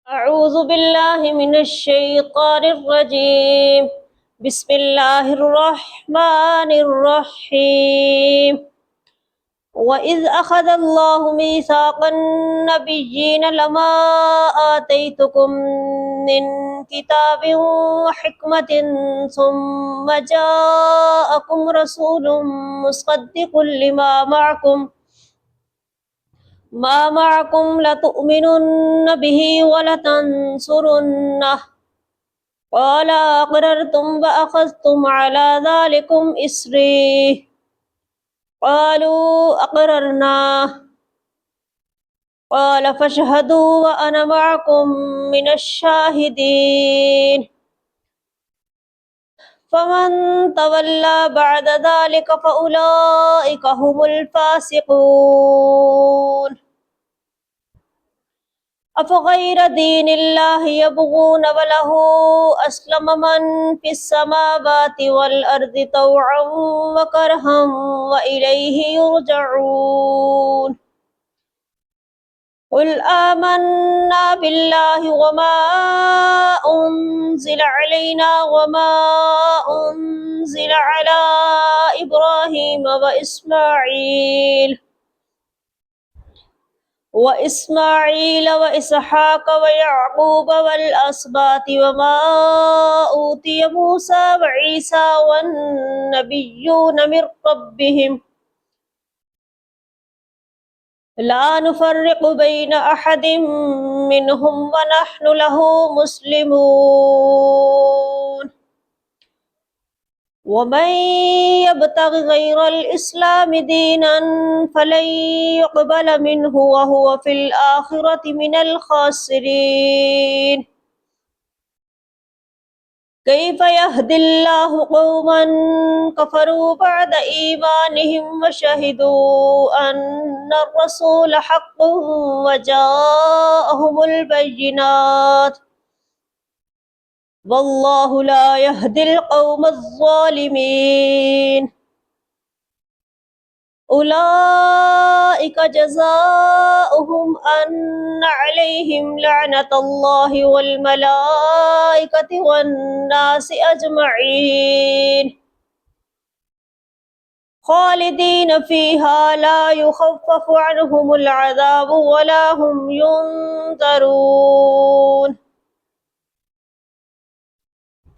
أعوذ بالله من الشيطان الرجيم. بسم الله الرحمن الرحيم. وإذ أخذ الله ميثاق النبيين لما آتيتكم من كتاب وحكمة ثم جاءكم رسول مصدق لما معكم لتؤمنن به ولتنصرنه قال أقررتم وأخذتم على ذلكم إصري قالوا أقررنا قال فاشهدوا وأنا معكم من الشاهدين فمن تولى بعد ذلك فأولئك هم الفاسقون أفغير دين الله يبغون وله أسلم من في السماوات والأرض طوعا وكرها وإليه يرجعون قل آمنا بالله وما أنزل علينا وما أنزل على إبراهيم وإسماعيل وإسحاق ويعقوب والأسباط وما أوتي موسى وعيسى والنبيون من ربهم لا نفرق بين أحد منهم ونحن له مسلمون ومن يبتغ غير الإسلام دينا فلن يقبل منه وهو في الآخرة من الخاسرين كيف يهدي الله قوما كفروا بعد إيمانهم وشهدوا أن الرسول حق وجاءهم البينات والله لا يهدي القوم الظالمين أولئك جزاؤهم أن عليهم لعنة الله والملائكة والناس أجمعين خالدين فيها لا يخفف عنهم العذاب ولا هم ينذرون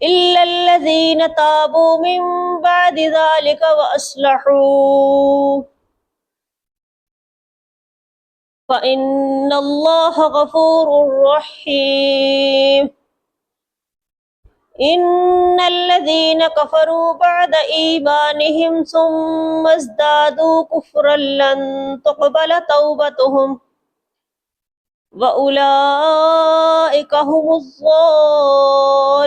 إلا الذين تابوا من بعد ذلك وأصلحوا فإن الله غفور رحيم إن الذين كفروا بعد إيمانهم ثم ازدادوا كفرا لن تقبل توبتهم وأولئك هم الضالون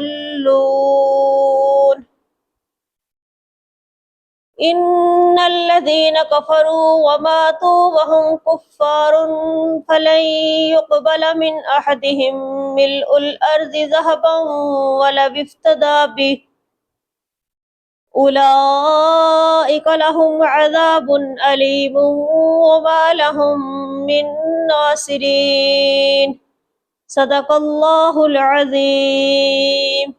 إن الذين كفروا وماتوا وهم كفار فلن يقبل من أحدهم ملء الأرض ذهبا ولو افتدى به أولئك لهم عذاب أليم وما لهم من ناصرين صدق الله العظيم